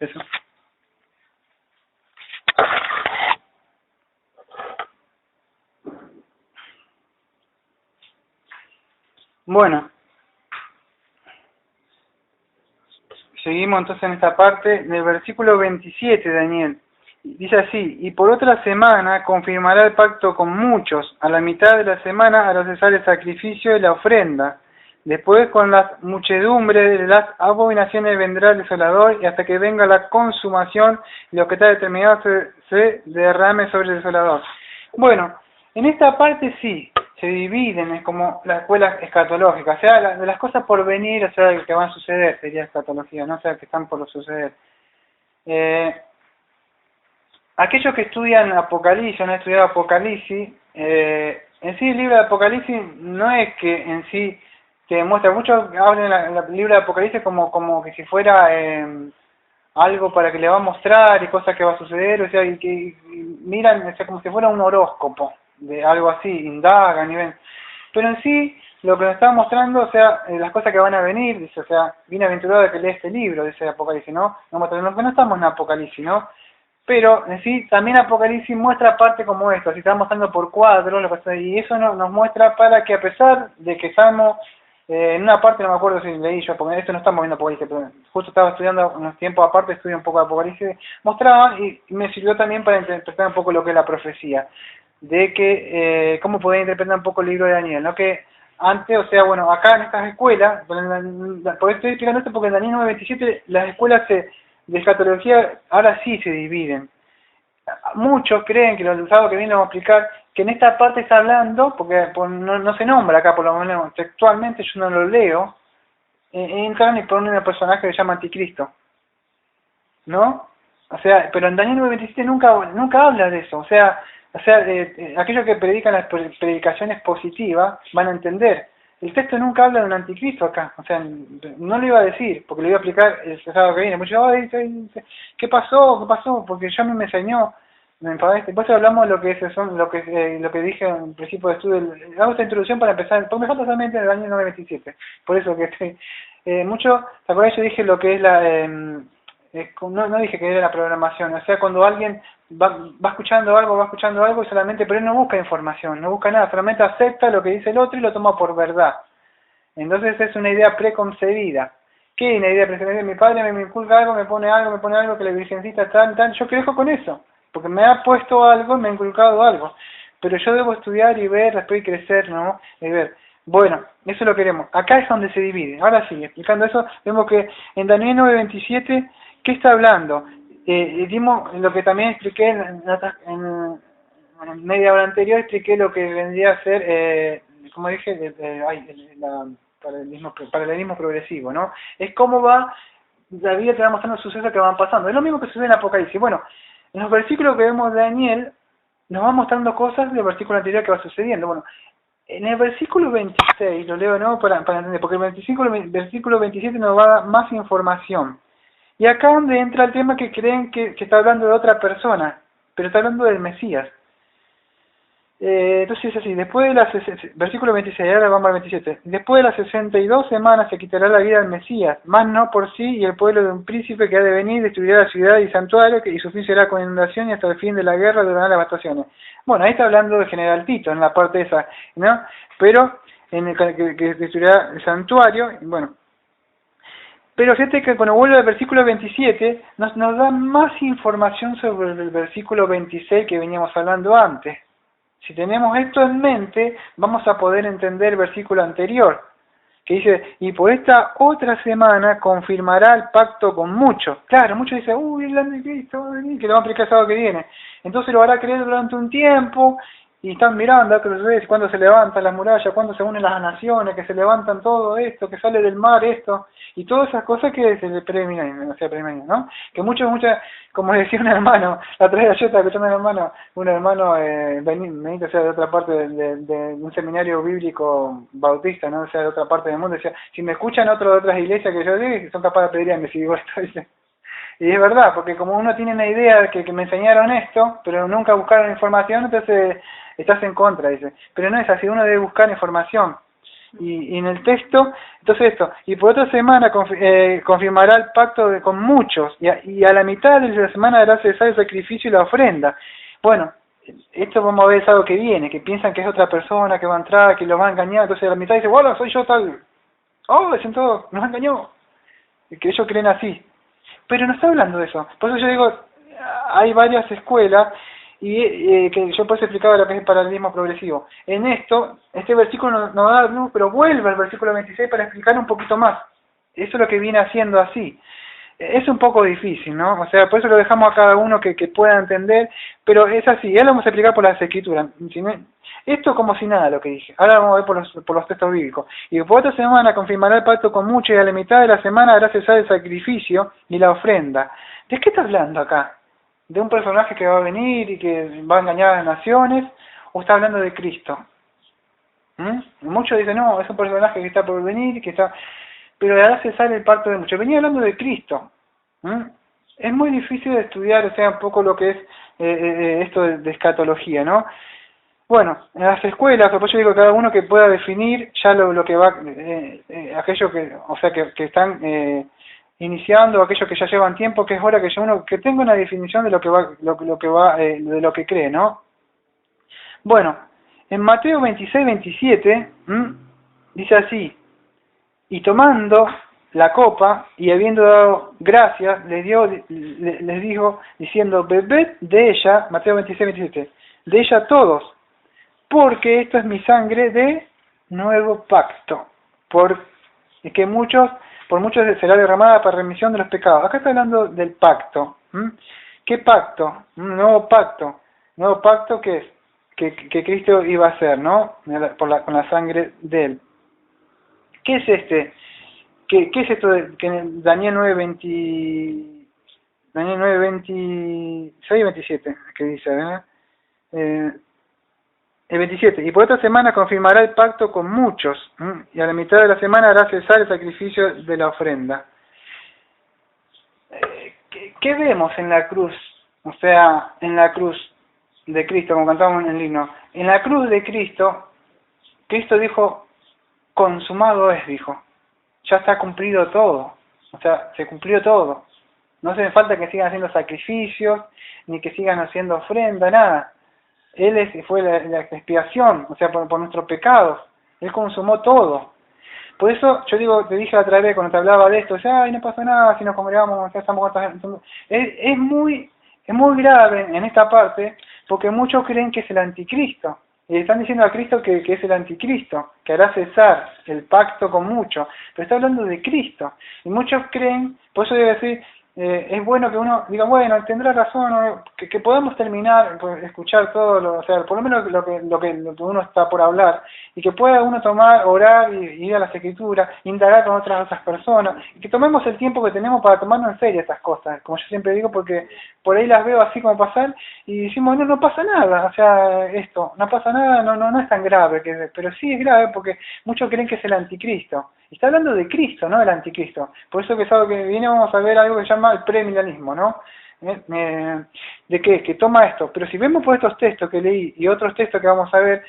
Eso. Bueno, seguimos entonces en esta parte del versículo 27 de Daniel. Dice así: y por otra semana confirmará el pacto con muchos, a la mitad de la semana hará cesar el sacrificio y la ofrenda. Después con las muchedumbres de las abominaciones vendrá el desolador, y hasta que venga la consumación, lo que está determinado se derrame sobre el desolador. Bueno, en esta parte sí, se dividen, es como la escuela escatológica, o sea, de las cosas por venir, o sea, que van a suceder, sería escatología, no o sea, que están por suceder. Aquellos que estudian Apocalipsis, han estudiado Apocalipsis, en sí el libro de Apocalipsis no es que en sí te demuestra, muchos hablan en el libro de Apocalipsis como que si fuera algo para que le va a mostrar y cosas que va a suceder, o sea, y miran, o sea, como si fuera un horóscopo, de algo así, indagan y ven. Pero en sí, lo que nos está mostrando, o sea, las cosas que van a venir, dice, o sea, bienaventurado de que lee este libro, dice Apocalipsis, ¿no? No estamos en Apocalipsis, ¿no? Pero en sí, también Apocalipsis muestra parte como esto, así está mostrando por cuadros, y eso nos muestra para que a pesar de que estamos, en una parte no me acuerdo si leí yo, porque esto no estamos viendo Apocalipsis, pero justo estaba estudiando unos tiempos aparte, estudié un poco de Apocalipsis, mostraban y me sirvió también para interpretar un poco lo que es la profecía, de que, cómo podía interpretar un poco el libro de Daniel, ¿no? Que antes, o sea, bueno, acá en estas escuelas, por eso estoy explicando esto porque en Daniel 9:27 las escuelas de escatología ahora sí se dividen. Muchos creen que los usados que vienen a explicar que en esta parte está hablando, porque no se nombra acá, por lo menos textualmente yo no lo leo, entran y ponen un personaje que se llama Anticristo, ¿no? O sea, pero en Daniel 9:27 nunca habla de eso, o sea, aquellos que predican las predicaciones positivas van a entender. El texto nunca habla de un anticristo acá, o sea, no lo iba a decir, porque lo iba a explicar el sábado que viene. Muchos dice, ¿qué pasó? Porque ya me enseñó, me enfadé. Después hablamos de lo que es lo que dije en principio de estudio. Hago esta introducción para empezar, porque me falta solamente en el año 927, por eso que mucho, ¿te acuerdas? Yo dije lo que es no dije que era la programación, o sea, cuando alguien va escuchando algo y solamente, pero él no busca información, no busca nada, solamente acepta lo que dice el otro y lo toma por verdad. Entonces es una idea preconcebida. ¿Qué es una idea preconcebida? Mi padre me inculca algo, me pone algo que la virgencita tal, yo crezco con eso, porque me ha puesto algo, me ha inculcado algo, pero yo debo estudiar y ver, después crecer, ¿no? Y ver. Bueno, eso lo queremos. Acá es donde se divide. Ahora sí, explicando eso, vemos que en Daniel 9:27, ¿qué está hablando? Dimos lo que también expliqué en media hora anterior, expliqué lo que vendría a ser, como dije, paralelismo progresivo, ¿no? Es cómo va la vida, te va mostrando los sucesos que van pasando. Es lo mismo que sucede en Apocalipsis. Bueno, en los versículos que vemos de Daniel, nos va mostrando cosas del versículo anterior que va sucediendo. Bueno, en el versículo 26, lo leo de nuevo para entender, porque el versículo 27 nos va a dar más información. Y acá donde entra el tema que creen que está hablando de otra persona, pero está hablando del Mesías. Entonces es así, versículo 26, ahora vamos al 27. Después de las 62 semanas se quitará la vida del Mesías, más no por sí, y el pueblo de un príncipe que ha de venir destruirá la ciudad y santuario, y su fin será con inundación, y hasta el fin de la guerra durarán las vacaciones. Bueno, ahí está hablando del general Tito, en la parte esa, ¿no? Pero, en el que destruirá el santuario, bueno. Pero fíjate que cuando vuelve al versículo 27, nos da más información sobre el versículo 26 que veníamos hablando antes. Si tenemos esto en mente, vamos a poder entender el versículo anterior, que dice, y por esta otra semana confirmará el pacto con muchos. Claro, muchos dicen, el anticristo va a venir, que lo van a explicar el sábado que viene. Entonces lo hará creer durante un tiempo, y están mirando cuando se levantan las murallas, cuando se unen las naciones, que se levantan todo esto, que sale del mar esto, y todas esas cosas que se le premian, ¿no? Que muchos, como decía un hermano, la otra vez yo estaba escuchando un hermano Benito, o sea, de otra parte de un seminario bíblico bautista, ¿no? O sea, de otra parte del mundo, decía, si me escuchan otros de otras iglesias que yo digo, son capaces de pedirme si digo esto, dice. Y es verdad, porque como uno tiene una idea de que me enseñaron esto, pero nunca buscaron información, entonces estás en contra, dice. Pero no es así, uno debe buscar información. Y en el texto, entonces esto, y por otra semana confirmará el pacto con muchos, y a la mitad de la semana hará cesar el sacrificio y la ofrenda. Bueno, esto vamos a ver es algo que viene, que piensan que es otra persona que va a entrar, que lo va a engañar, entonces a la mitad dice, bueno, soy yo tal, oh, dicen todos, nos engañó, y que ellos creen así. Pero no está hablando de eso, por eso yo digo, hay varias escuelas, y que yo pues explicaba lo que es el paralelismo progresivo. En esto, este versículo no da luz, pero vuelve al versículo 26 para explicar un poquito más. Eso es lo que viene haciendo así. Es un poco difícil, ¿no? O sea, por eso lo dejamos a cada uno que pueda entender, pero es así, ya lo vamos a explicar por las escrituras. Esto como si nada lo que dije. Ahora vamos a ver por los textos bíblicos. Y por otra semana confirmará el pacto con muchos y a la mitad de la semana hará cesar el sacrificio y la ofrenda. ¿De qué está hablando acá? ¿De un personaje que va a venir y que va a engañar a las naciones? ¿O está hablando de Cristo? Muchos dicen, no, es un personaje que está por venir y que está... Pero hará cesar el pacto de muchos. Venía hablando de Cristo. Es muy difícil de estudiar, o sea, un poco lo que es esto de escatología, ¿no? Bueno, en las escuelas, por eso yo digo cada uno que pueda definir ya lo que va, aquello que, o sea, que están iniciando, aquellos que ya llevan tiempo, que es hora que uno que tenga una definición de lo que va, de lo que cree, ¿no? Bueno, en Mateo 26-27 dice así: y tomando la copa y habiendo dado gracias, les dijo diciendo, bebed de ella, Mateo 26-27, de ella todos, porque esto es mi sangre de nuevo pacto, por muchos será derramada para remisión de los pecados. Acá está hablando del pacto. ¿Qué pacto? Un nuevo pacto. ¿Nuevo pacto qué es? Que Cristo iba a hacer, ¿no? Con la sangre de él. ¿Qué es este? ¿Qué es esto que Daniel 9:26 y 27, que dice, ¿verdad? El 27, y por otra semana confirmará el pacto con muchos, y a la mitad de la semana hará cesar el sacrificio de la ofrenda. ¿Qué vemos en la cruz? O sea, en la cruz de Cristo, como cantamos en el himno. En la cruz de Cristo, Cristo dijo, consumado es, dijo. Ya está cumplido todo. O sea, se cumplió todo. No hace falta que sigan haciendo sacrificios, ni que sigan haciendo ofrenda, nada. Él fue la expiación, o sea, por nuestros pecados. Él consumó todo. Por eso yo digo, te dije la otra vez cuando te hablaba de esto, decía, ay, no pasa nada si nos congregamos, ya estamos es muy grave en esta parte, porque muchos creen que es el anticristo. Y le están diciendo a Cristo que es el anticristo, que hará cesar el pacto con muchos. Pero está hablando de Cristo. Y muchos creen, por eso debe decir, es bueno que uno diga, bueno, tendrá razón, que podamos terminar, escuchar todo, o sea, por lo menos lo que uno está por hablar, y que pueda uno tomar, orar y ir a las escrituras, indagar con otras personas, y que tomemos el tiempo que tenemos para tomarnos en serio estas cosas, como yo siempre digo, porque por ahí las veo así como pasar, y decimos, no pasa nada, o sea, esto, no pasa nada, no es tan grave, pero sí es grave porque muchos creen que es el anticristo. Está hablando de Cristo, no del anticristo. Por eso que sábado que viene vamos a ver algo que se llama el premilenialismo, ¿no? ¿De qué? Que toma esto. Pero si vemos por estos textos que leí y otros textos que vamos a ver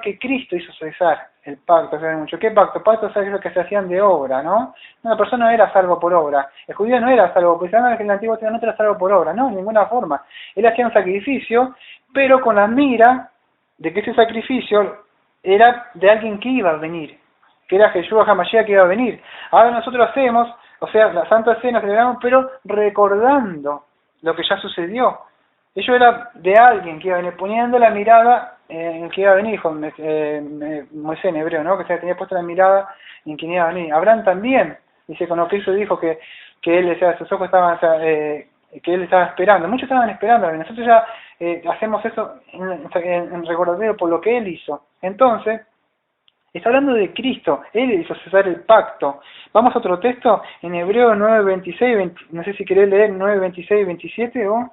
que Cristo hizo cesar el pacto. Mucho. ¿Qué pacto? Pacto es lo que se hacían de obra, ¿no? Una persona no era salvo por obra. El judío no era salvo, porque en el Antiguo Testamento no era salvo por obra, no, de ninguna forma. Él hacía un sacrificio, pero con la mira de que ese sacrificio era de alguien que iba a venir, que era Jesús HaMashiach que iba a venir. Ahora nosotros hacemos, o sea, la Santa Cena celebramos, pero recordando lo que ya sucedió. Ello era de alguien que iba a venir, poniendo la mirada en que iba a venir, Moisés en hebreo, ¿no? Que se tenía puesta la mirada en quien iba a venir. Abraham también, dice, cuando Cristo dijo que él, o sea, sus ojos estaban, o sea, que él estaba esperando. Muchos estaban esperando, nosotros ya hacemos eso en recordatorio por lo que él hizo. Entonces, está hablando de Cristo, Él hizo cesar el pacto. Vamos a otro texto, en Hebreo 9:26, no sé si querés leer 9:26 y 27 o...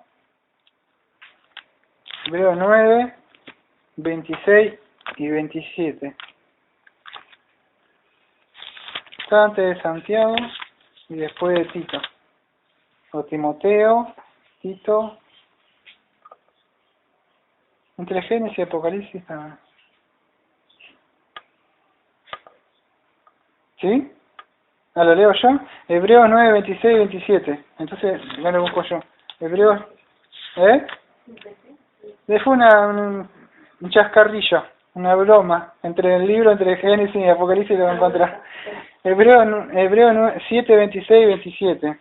Hebreo 9:26 y 27. Está antes de Santiago y después de Tito. O Timoteo, Tito... Entre Génesis y Apocalipsis está... ¿Sí? Ah, lo leo yo. Hebreos 9, 26 y 27. Entonces, ya lo busco yo. Hebreos, ¿eh? Fue un chascarrillo, una broma entre el libro, entre Génesis y Apocalipsis, lo voy a encontrar. Hebreo 7, 26 y 27.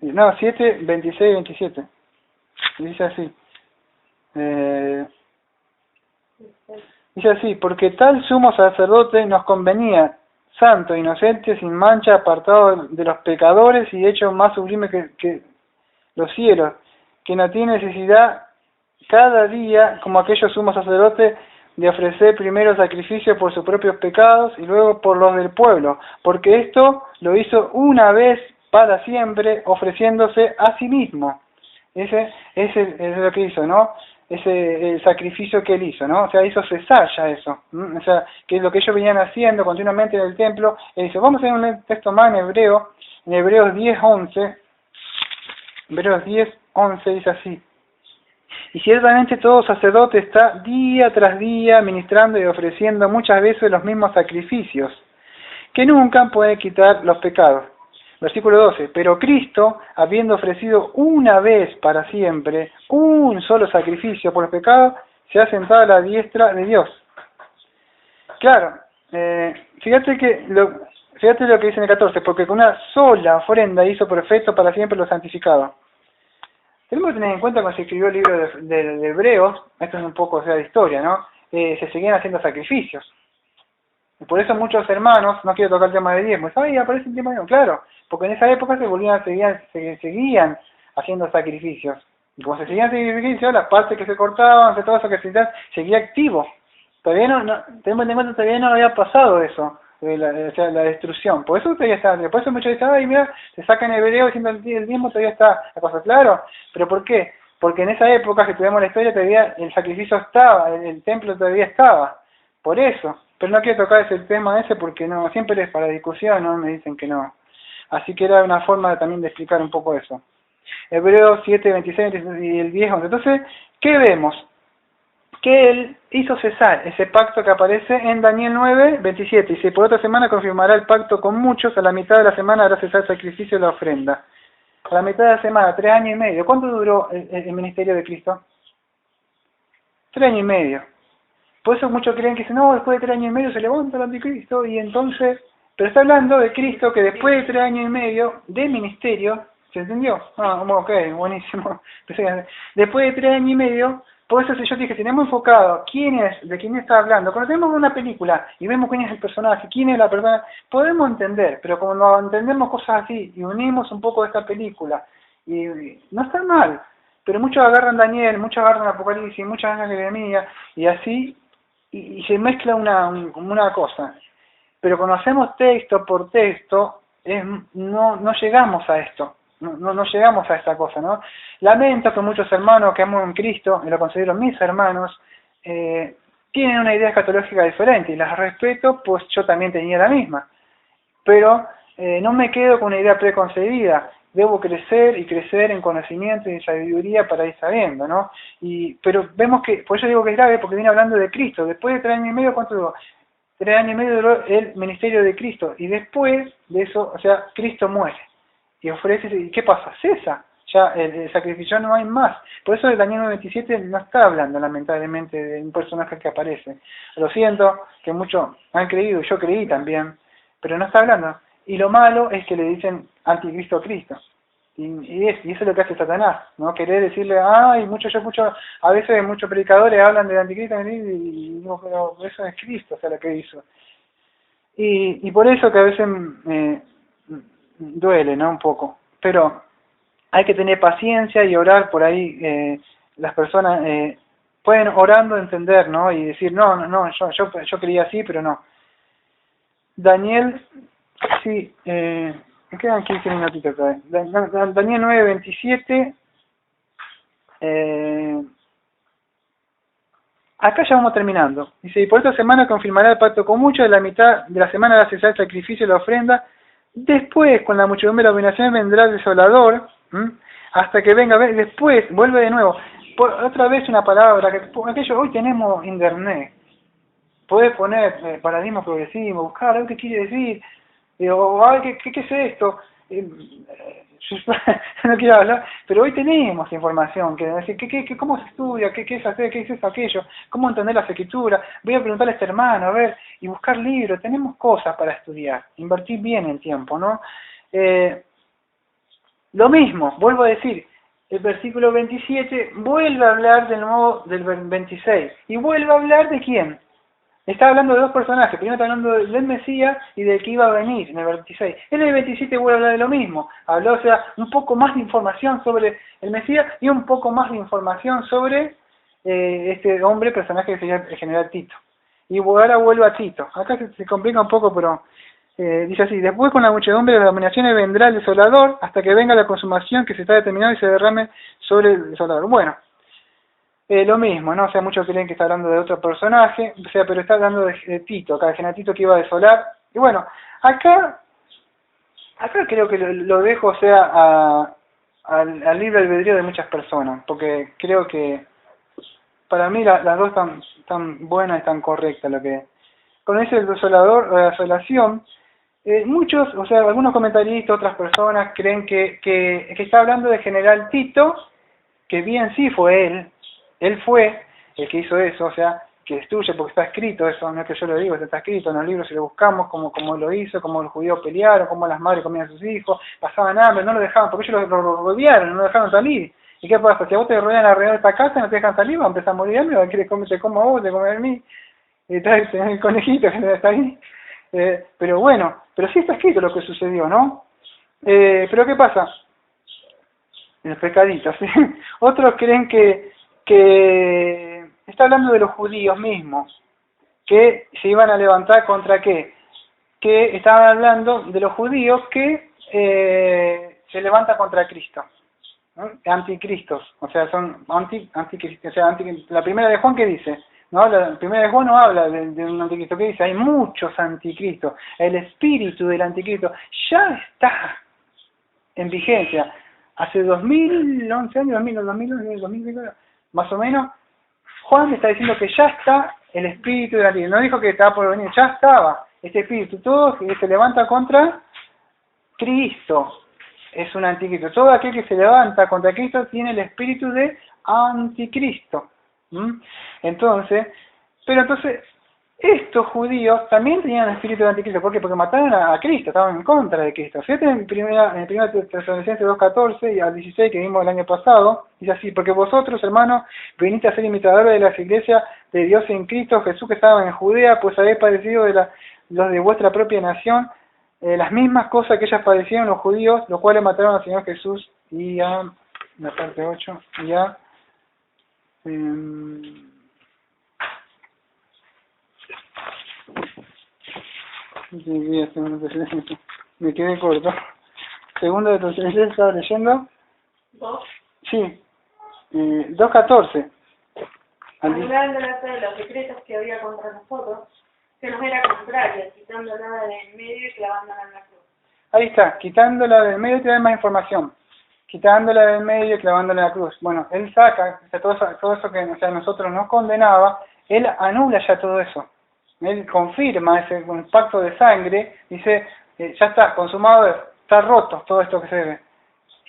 No, 7, 26 y 27. Dice así. Dice así, porque tal sumo sacerdote nos convenía, santo, inocente, sin mancha, apartado de los pecadores y hecho más sublime que los cielos, que no tiene necesidad cada día, como aquellos sumos sacerdotes, de ofrecer primero sacrificio por sus propios pecados y luego por los del pueblo, porque esto lo hizo una vez para siempre, ofreciéndose a sí mismo. Ese es lo que hizo, ¿no? El sacrificio que él hizo, ¿no? O sea, hizo cesar ya eso. O sea, que es lo que ellos venían haciendo continuamente en el templo. Él dice, vamos a hacer un texto más en Hebreos 10, 11. Hebreos 10, 11 dice así. Y ciertamente todo sacerdote está día tras día ministrando y ofreciendo muchas veces los mismos sacrificios, que nunca pueden quitar los pecados. Versículo 12. Pero Cristo, habiendo ofrecido una vez para siempre un solo sacrificio por los pecados, se ha sentado a la diestra de Dios. Claro, fíjate lo que dice en el 14, porque con una sola ofrenda hizo perfecto para siempre los santificados. Tenemos que tener en cuenta cuando se escribió el libro de Hebreos, esto es un poco de historia, ¿no? Se seguían haciendo sacrificios. Y por eso muchos hermanos, no quiero tocar el tema de diezmos, ¡ay, aparece el tema de diezmos! Claro, porque en esa época seguían haciendo sacrificios. Y como se seguían sacrificios, las partes que se cortaban, todo eso que se seguía activo. Todavía tenemos en cuenta, todavía no había pasado eso, la destrucción. Por eso todavía está, por eso muchos dicen, ay, mira, se sacan el Hebreo diciendo el diezmo, todavía está la cosa, claro. ¿Pero por qué? Porque en esa época, que tuvimos la historia, todavía el sacrificio estaba, el templo todavía estaba. Por eso. Pero no quiero tocar ese tema porque no, siempre es para discusión, no me dicen que no. Así que era una forma también de explicar un poco eso. Hebreos 7, 26 y el 10, 11. Entonces, ¿qué vemos? Que él hizo cesar ese pacto que aparece en Daniel 9, 27. Dice, por otra semana confirmará el pacto con muchos, a la mitad de la semana hará cesar el sacrificio y la ofrenda. A la mitad de la semana, 3 años y medio. ¿Cuánto duró el ministerio de Cristo? 3 años y medio. Por eso muchos creen que dicen, no, después de 3 años y medio se levanta el anticristo, y entonces, pero está hablando de Cristo que después de 3 años y medio de ministerio, ¿se entendió? Ah, ok, buenísimo. Después de 3 años y medio, por eso yo dije, tenemos enfocado de quién está hablando. Cuando tenemos una película y vemos quién es el personaje, quién es la persona, podemos entender, pero cuando entendemos cosas así y unimos un poco de esta película, y no está mal, pero muchos agarran Daniel, muchos agarran Apocalipsis, muchos agarran Jeremías, y así, y se mezcla una cosa. Pero cuando hacemos texto por texto, no llegamos a esto. No llegamos a esta cosa, ¿no? Lamento que muchos hermanos que amo en Cristo, y lo considero mis hermanos, tienen una idea escatológica diferente, y las respeto, pues yo también tenía la misma. Pero no me quedo con una idea preconcebida. Debo crecer y crecer en conocimiento y sabiduría para ir sabiendo, ¿no? Pero vemos que, por eso digo que es grave, porque viene hablando de Cristo. Después de 3 años y medio, ¿cuánto duró? 3 años y medio duró el ministerio de Cristo. Y después de eso, o sea, Cristo muere. Y ofrece, ¿y qué pasa? Cesa. Ya el sacrificio no hay más. Por eso el Daniel 97 no está hablando, lamentablemente, de un personaje que aparece. Lo siento, que muchos han creído, yo creí también, pero no está hablando. Y lo malo es que le dicen anticristo a Cristo. Y eso es lo que hace Satanás, ¿no? Querer decirle, a veces muchos predicadores hablan del anticristo y digo, pero eso es Cristo, o sea, lo que hizo. Y por eso que a veces duele, ¿no? Un poco. Pero hay que tener paciencia y orar por ahí. Las personas pueden orando entender, ¿no? Y decir, no, yo creía así, pero no. Daniel, sí, me quedan 15 minutitos todavía. Daniel 9, 27. Acá ya vamos terminando. Dice, y por esta semana confirmará el pacto con muchos, de la mitad de la semana hará cesar el sacrificio y la ofrenda. Después, con la muchedumbre de la abominación, vendrá el desolador, hasta que venga, después, vuelve de nuevo. Otra vez una palabra, que hoy tenemos internet. podés poner paradigma progresivo, buscar a ver qué quiere decir, o a ver qué es esto. Yo no quiero hablar, pero hoy tenemos información, que decir, ¿cómo se estudia? ¿Qué es hacer? ¿Qué es esto, aquello? ¿Cómo entender las escrituras? Voy a preguntarle a este hermano, a ver, y buscar libros. Tenemos cosas para estudiar, invertir bien el tiempo, ¿no? Lo mismo, vuelvo a decir, el versículo 27 vuelve a hablar de nuevo del 26, y vuelve a hablar de quién. Está hablando de dos personajes, primero está hablando del Mesías y del que iba a venir en el 26. En el 27 vuelve a hablar de lo mismo. Habló, o sea, un poco más de información sobre el Mesías y un poco más de información sobre este hombre, personaje que sería el general Tito. Y ahora vuelve a Tito. Acá se complica un poco, pero dice así: después con la muchedumbre de las dominaciones vendrá el desolador hasta que venga la consumación que se está determinando y se derrame sobre el desolador. Bueno. Lo mismo, ¿no? O sea, muchos creen que está hablando de otro personaje, o sea, pero está hablando de Tito, acá, el general Tito que iba a desolar. Y bueno, acá creo que lo dejo, o sea, al libre albedrío de muchas personas, porque creo que para mí las dos están buenas y están correctas. Lo que cuando dice el desolador o la desolación, muchos, o sea, algunos comentaristas, otras personas creen que está hablando del general Tito, que bien sí fue él fue el que hizo eso, o sea, que destruye, porque está escrito eso, no es que yo lo digo, está escrito en los libros, si lo buscamos, como lo hizo, como los judíos pelearon, como las madres comían a sus hijos, pasaban hambre, no lo dejaban, porque ellos lo rodearon, no lo dejaron salir. ¿Y qué pasa? Si a vos te rodean alrededor de esta casa y no te dejan salir, vas a empezar a morir de hambre, quieres comer, te como a vos, te comer a mí, y traes el conejito que está ahí. Pero bueno, pero sí está escrito lo que sucedió, ¿no? Pero ¿qué pasa? Los pecaditos, ¿sí? Otros creen que está hablando de los judíos mismos, que se iban a levantar contra qué, que estaban hablando de los judíos que se levantan contra Cristo, ¿no? Anticristos, o sea, son anticristos, o sea, la primera de Juan, ¿qué dice? No habla, la primera de Juan no habla de un anticristo, ¿qué dice? Hay muchos anticristos, el espíritu del anticristo ya está en vigencia. Hace 2011 años, 2000, más o menos, Juan está diciendo que ya está el espíritu del anticristo. No dijo que estaba por venir, ya estaba este espíritu. Todo que se levanta contra Cristo es un anticristo. Todo aquel que se levanta contra Cristo tiene el espíritu de anticristo. Entonces, estos judíos también tenían el espíritu de anticristo. ¿Por qué? Porque mataron a Cristo, estaban en contra de Cristo. Fíjate en 1 Tesalonicenses 2:14 y al 16 que vimos el año pasado, dice así: porque vosotros, hermanos, viniste a ser imitadores de las iglesias de Dios en Cristo Jesús que estaban en Judea, pues habéis padecido de los de vuestra propia nación, las mismas cosas que ellas padecieron los judíos, los cuales mataron al Señor Jesús y a la parte 8 y a me quedé corto. Segundo de Tesalonicenses, ¿estaba leyendo? ¿2? Sí, 2:14. Anulando la fe de los decretos que había contra nosotros, que nos era contraria, quitándola del medio y clavándola en la cruz. Ahí está, quitándola del medio te da más información. Quitándola del medio y clavándola en la cruz. Bueno, él saca, o sea, todo eso que, o sea, nosotros nos condenaba, él anula ya todo eso. Él confirma ese pacto de sangre, dice, ya está, consumado, está roto todo esto que se ve.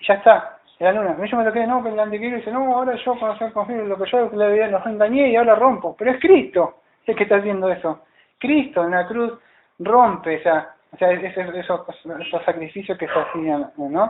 Y ya está, el anula. Yo me toqué, no, que el anticristo dice, no, ahora yo confirmo lo que yo los engañé y ahora rompo. Pero es Cristo el que está haciendo eso. Cristo en la cruz rompe, o sea esos sacrificios que se hacían, ¿no?